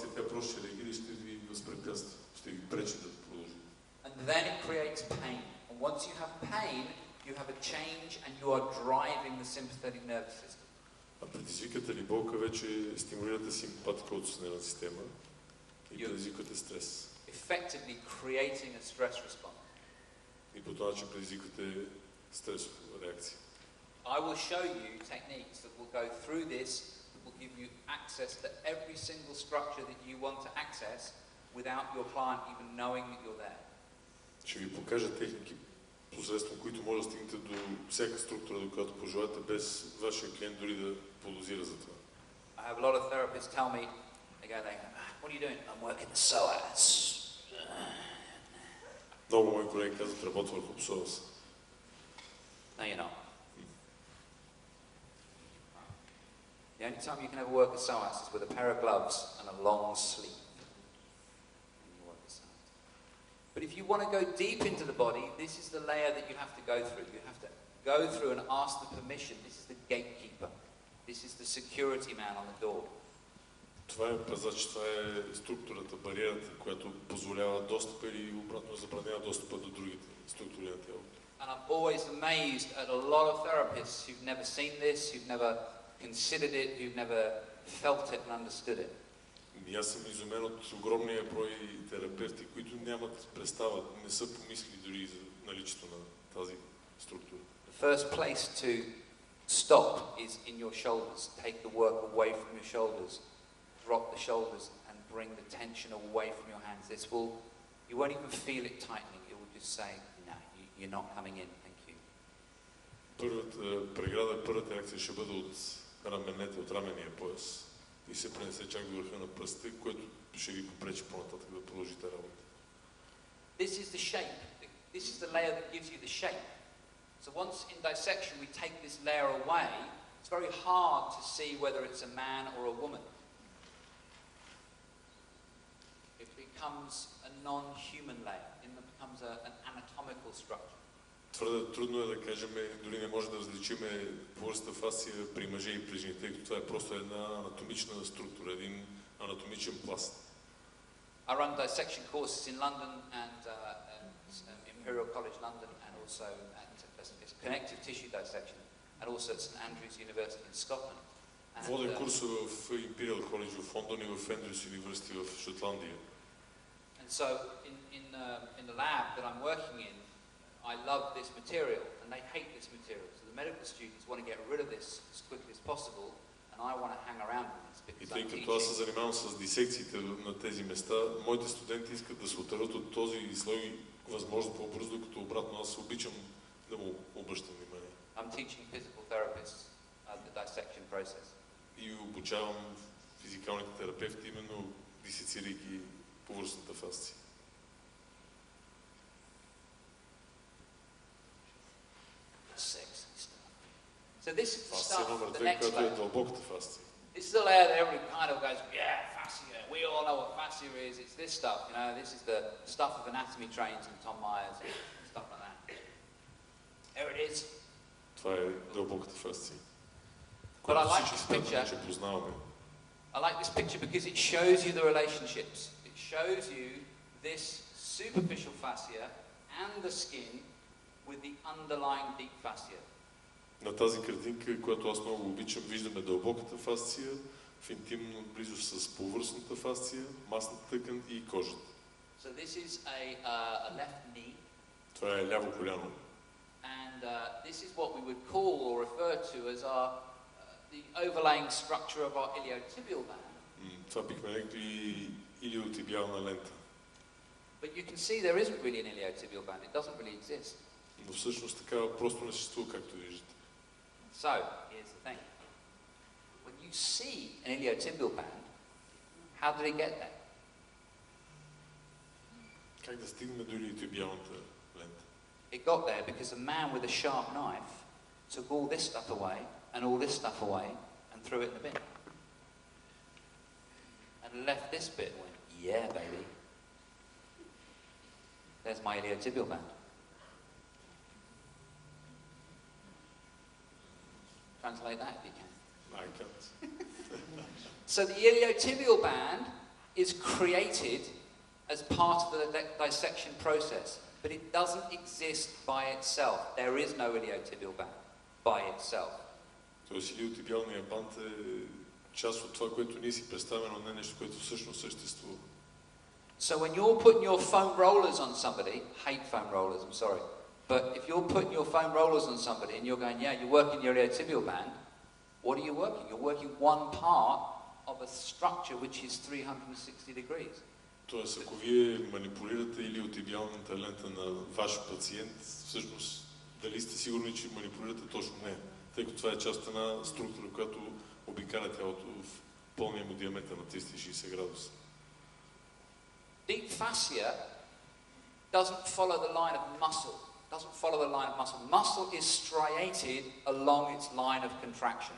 ситуация, тя просто ще реагира и ще ви възпрепятства, ще ви пречи да продължи. And then it creates pain. And once you have pain, you have a change and you are driving the sympathetic nervous system. А предизвиката ли болка вече стимулирате симпатикалната нервна система и предизвикате стрес. Effectively creating a stress response. И по този начин предизвикате стресова реакция. I will show you techniques that will go through this, that will give you access to every single structure that you want to access without your client even knowing that you're there. Ще ви покажа техники, посредством които може да стигнете до всяка структура, до която пожелаете, без вашия клиент дори да подозира за това. I have a lot of therapists tell me, they go, what are you doing? I'm working the psoas. Много мои колеги казват, работя върху псоаса. No, you're not. The only time you can ever work a psoas is with a pair of gloves and a long sleeve. But if you want to go deep into the body, this is the layer that you have to go through. You have to go through and ask the permission. This is the gatekeeper. This is the security man on the door. Това е пазач, това е структурата, бариерата, която позволява достъпа или обратно забранява достъпа до другите структури на тялото. And I'm always amazed at a lot of therapists who've never seen this, who've never considered it, who've never felt it and understood it. И аз съм изумен от огромния брой терапевти, които нямат представа, не са помислили дори за наличието на тази структура. The first place to stop is in your shoulders. Take the work away from your shoulders. Drop the shoulders and bring the tension away from your hands. This will, you won't even feel it tightening. It will just say, no, you're not coming in. Thank you. Първата преграда, първата реакция ще бъде от раменете, от рамения пояс и се пренесе чак до върха на пръстите, което ще ви попречи по-нататък да продължите работа. This is the shape. This is the layer that gives you the shape. So once in dissection we take this layer away, it's very hard to see whether it's a man or a woman. It becomes a non-human layer. It becomes an anatomical structure. Твърде трудно е да кажем, дори не може да различиме повърхностната фасция при мъже и при жени, тъй като това е просто една анатомична структура, един анатомичен пласт. I run dissection courses in London and Imperial College London, and also at connective tissue dissection, and also at St Andrews University in Scotland. Водя курсове в Imperial College в Лондон и в Andrews University в Шотландия. And so in the lab that I'm working in, I love this material and they hate this material. So the medical students want to get rid of this as quickly as possible, and I want to hang around with this because И тъй като аз се занимавам с дисекциите на тези места, моите студенти искат да се отърват от този слой възможно по-бързо, докато обратно аз обичам да му обръщам внимание. I'm teaching physical therapists the dissection process. И обучавам физикалните терапевти, именно дисецирайки повърхностната фасция. So this is the stuff, the next layer. This is the layer that everybody kind of goes, yeah, fascia. We all know what fascia is. It's this stuff, you know. This is the stuff of anatomy trains and Tom Myers and stuff like that. There it is. Това е дълбоката фасция. But I like this picture. I like this picture because it shows you the relationships. It shows you this superficial fascia and the skin with the underlying deep fascia. На тази картинка, която аз много обичам, виждаме дълбоката фасция в интимно близост с повърхностната фасция, масната тъкан и кожата. So this is a left knee. Това е ляво коляно. And this is what we would call or refer to as the overlaying structure of our iliotibial band. Това бихме нарекли илиотибиална лента. But you can see there isn't really an iliotibial band. It doesn't really exist. Но всъщност такава просто не съществува, както виждате. So, here's the thing. When you see an iliotibial band, how did it get there? Как да стигнем до илиотибиалната лента? It got there because a man with a sharp knife took all this stuff away and all this stuff away and threw it in the bin. And left this bit and went, yeah, baby. There's my iliotibial band. Translate that if you can. I can't. So the iliotibial band is created as part of the dissection process, but it doesn't exist by itself. There is no iliotibial band by itself. Тоест илиотибиалният банд е част от това, което ние си представяме, но не нещо, което всъщност съществува. So when you're putting your foam rollers on somebody, hate foam rollers, I'm sorry, but if you're putting your foam rollers on somebody and you're going, yeah, you're working your iliotibial band, what are you working? You're working one part of a structure which is 360 degrees. Тоест, ако вие манипулирате илиотибиалната лента на ваш пациент, всъщност дали сте сигурни, че манипулирате точно нея, тъй като това е част от една структура, която обикаля тялото в пълния му диаметър на 360 градуса. Deep fascia doesn't follow the line of muscle. Doesn't follow the line of muscle. Muscle is striated along its line of contraction.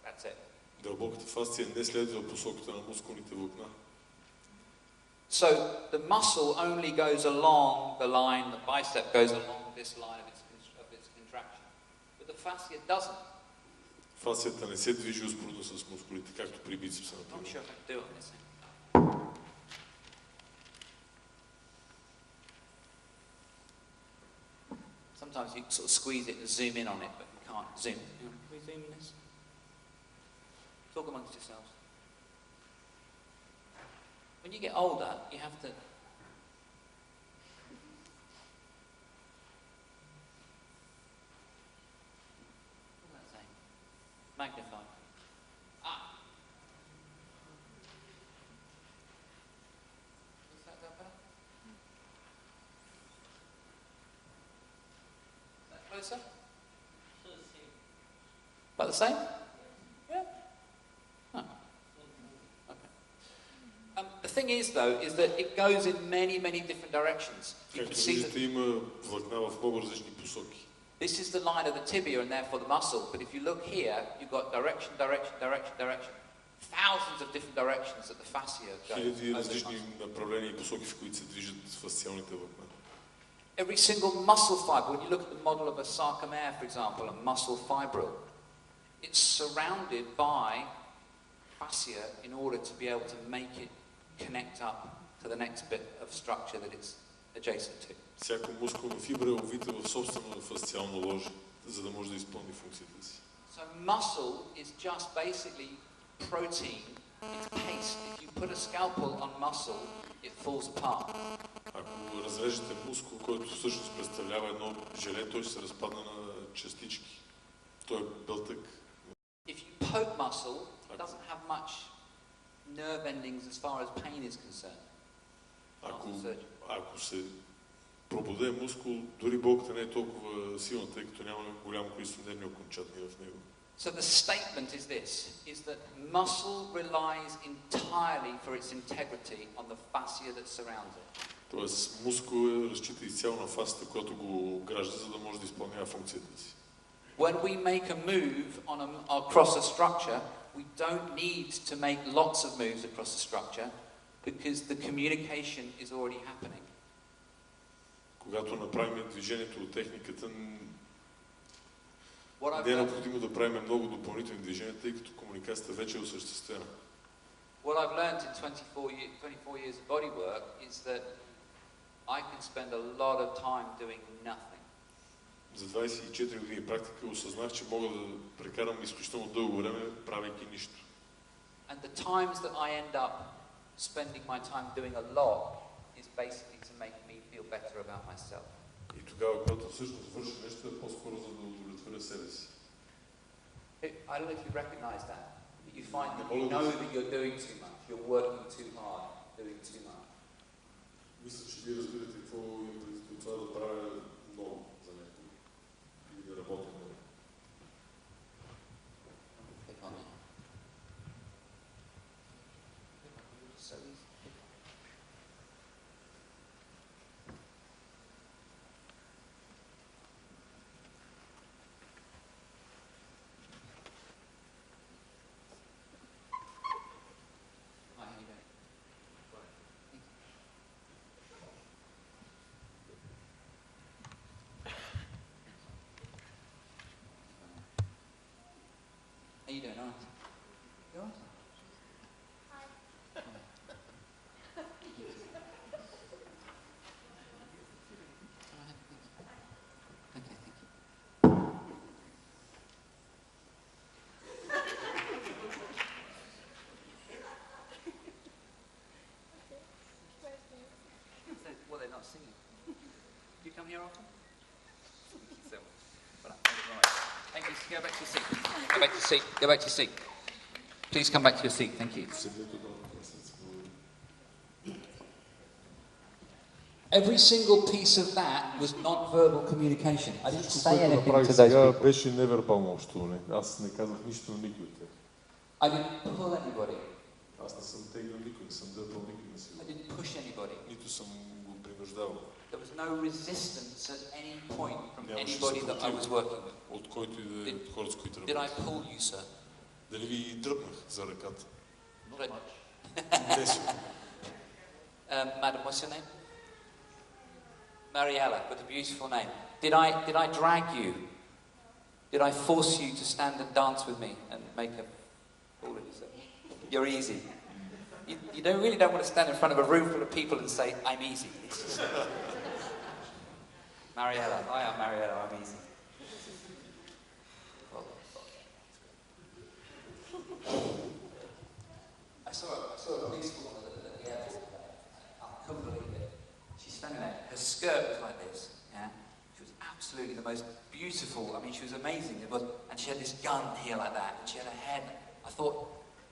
That's it. Дълбоката фасция не следва посоката на мускулните влакна. So the muscle only goes along the line, the bicep goes along this line of its contraction. But the fascia doesn't. Фасцията не се движи успоредно с мускулите, както при бицепса, например. I'm sure I can do it on this. Sometimes you sort of squeeze it and zoom in on it, but you can't zoom. Can we zoom in this? Talk amongst yourselves. When you get older, you have to... What does that say? Magnify. Ah! Is that better? Is that closer? About the same? Yeah? Oh. Okay. The thing is, though, is that it goes in many, many different directions. You can Както see виждате, има влакна в много различни посоки. this is the line of the tibia and therefore the muscle. But if you look here, you've got direction, direction, direction, direction. Thousands of different directions that the fascia goes. Хиляди различни направления и посоки, в които се движат фасциалните влакна. Every single muscle fiber, when you look at the model of a sarcomere, for example, a muscle fibril, it's surrounded by fascia in order to be able to make it connect up to the next bit of structure that it's adjacent to. Всяко мускулна фибра е увита в собствено фасциално ложе, за да може да изпълни функцията си. So muscle is just basically protein. It's paste. If you put a scalpel on muscle, it falls apart. Ако разрежете мускул, който всъщност представлява едно желе, той ще се разпадне на частички. Той е белтък. If you poke muscle, it doesn't have much nerve endings as far as pain is concerned. Ако се пробуде мускул, дори болката не е толкова силна, тъй като няма голямо количество нервни окончатни в него. So the statement is this, is that muscle relies entirely for its integrity on the fascia that surrounds it. Тоест мускул разчита изцяло на фасцията, която го огражда, за да може да изпълнява функцията си. When we make a move across a structure, we don't need to make lots of moves across the structure because the communication is already happening. Когато направим движението от техниката, не е необходимо да правим много допълнителни движения, тъй като комуникацията вече е осъществена. What I've learned in 24 years of body work is that I can spend a lot of time doing nothing. За 24 години практика осъзнах, че мога да прекарам изключително дълго време, правейки нищо. And the times that I end up spending my time doing a lot is basically to make me feel better about myself. И тогава, когато всъщност върша нещо, е по-скоро за да удовлетворя себе си. I don't know if you recognize that. You find that you know that you're doing too much, you're working too hard, doing too much. Мисля, че вие разбирате какво е това да правя много за някой и да работя много. here often? So, well, right. Thank you. Go back to your seat. Go back to your seat. Go back to your seat. Please come back to your seat. Thank you. Every single piece of that was non-verbal communication. I didn't say anything to those people. Беше невербално общуване. Аз не казах нищо на никой от тях. I didn't pull anybody. Аз не съм теглил никой, не съм дърпал никой на сила. I didn't push anybody. Нито съм го принуждавал. There was no resistance at any point from anybody that I was working with. От който и да е от хората, с които Did I работих. pull you, sir? Дали ви дръпнах за ръката? Not much. Не си. Madam, what's your name? Mariella, what a beautiful name. Did I drag you? Did I force you to stand and dance with me and make a fool of yourself? You're easy. You really don't want to stand in front of a room full of people and say, I'm easy. Mariella, I am Mariella, I'm easy. I saw a police woman at the airport. I couldn't believe it. She's standing there. Her skirt was like this. Yeah, she was absolutely the most beautiful. I mean, she was amazing. And she had this gun here like that, and she had her head. I thought,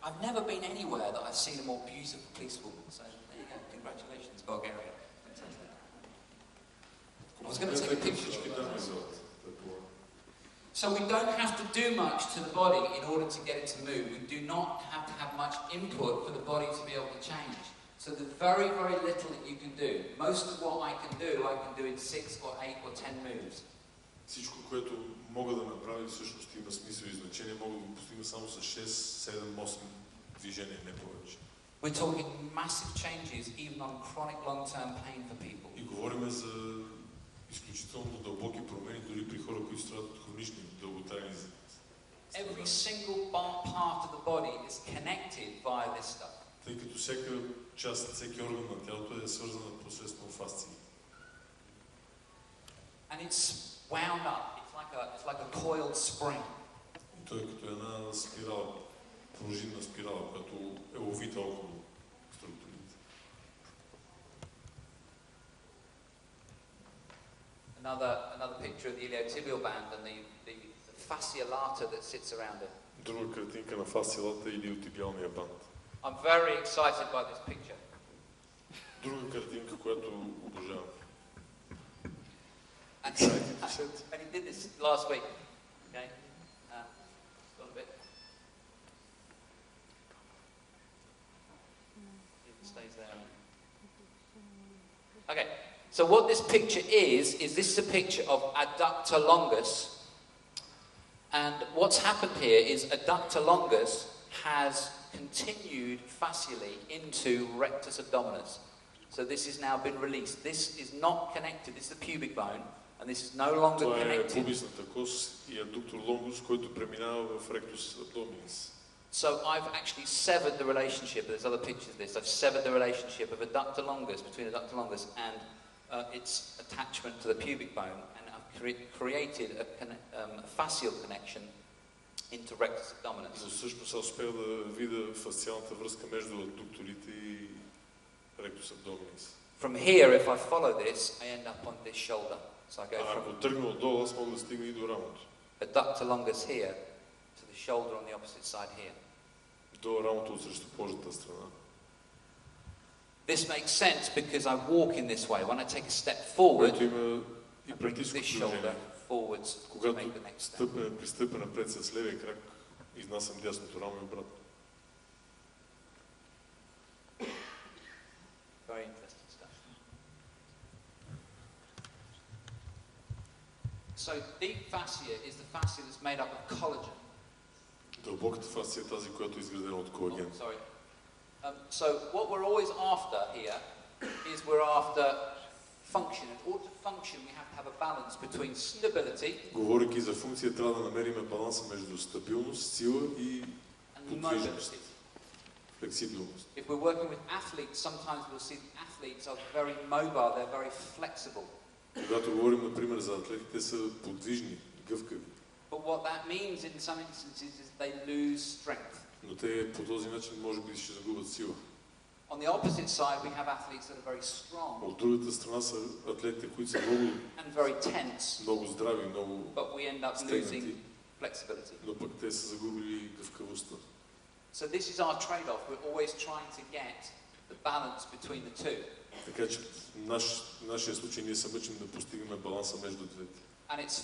I've never been anywhere that I've seen a more beautiful police woman. So there you go. Congratulations, Bulgaria. Fantastic. I was going to take a picture. So we don't have to do much to the body in order to get it to move. We do not have to have much input for the body to be able to change. So there's very, very little that you can do. Most of what I can do in 6 or 8 or 10 moves. Всичко, което мога да направя, всъщност има смисъл и значение, мога да го постигна само с 6, 7, 8 движения, не повече. We're talking massive changes even on chronic long-term pain for people. И говорим за изключително дълбоки промени, дори при хора, които страдат от хронични дълготрайни занимания. Every single part of the body is connected via this stuff. Тъй като всяка част, всеки орган на тялото е свързана посредством фасции. And it's wound up. It's like a coiled spring. И той е като една спирала, пружинна спирала, която е овита около структурите. Another picture of the iliotibial band and the fascia lata that sits around it. Друга картинка на фасциалата или илиотибиалния банд. I'm very excited by this picture. Друга картинка, която обожавам. And he did this last week. Okay, got a bit. It stays there. Okay, so what this picture is this is a picture of adductor longus. And what's happened here is adductor longus has continued fascially into rectus abdominis. So this has now been released. This is not connected. This is the pubic bone, and this is no longer connected. Това е пубисната кост и адуктор лонгус, който преминава в ректус абдоминис. So I've actually severed the relationship. There's other pictures of this. I've severed the relationship of adductor longus between adductor longus and its attachment to the pubic bone, and I've created a fascial connection into rectus abdominis. Но всъщност аз успях да видя фасциалната връзка между аддукторите и ректус абдоминис. From here, if I follow this, I end up on this shoulder. So I go Ако тръгна отдолу, аз мога да стигна и до рамото. Adductor longus here to the shoulder on the opposite side here. До рамото от срещу кожната страна. This makes sense because I walk in this way. When I take a step forward, и I bring this shoulder forwards to make the next step. Пристъпя напред с левия крак, изнасям дясното рамо и обратно. Very interesting stuff. So deep fascia is the fascia that's made up of collagen. Дълбоката фасция е тази, която е изградена от колаген. Sorry. So what we're always after here is we're after function. In order to function, we have to have a balance between stability. Говорейки за функция, трябва да намерим баланса между стабилност, сила и подвижност. Флексибилност. If we're working with athletes, sometimes we'll see athletes are very mobile, they're very flexible. Когато говорим, например, за атлетите, са подвижни, гъвкави. But what that means in some instances is they lose strength. Но те по този начин може би ще загубят сила. On the opposite side, we have athletes that are very strong От другата страна са атлетите, които са много, and very tense, много здрави, много but we end up стегнати, losing flexibility. но пък те са загубили гъвкавостта. So this is our trade-off. We're always trying to get the balance between the two. Така че в нашия случай ние се мъчим да постигнем баланса между двете. And it's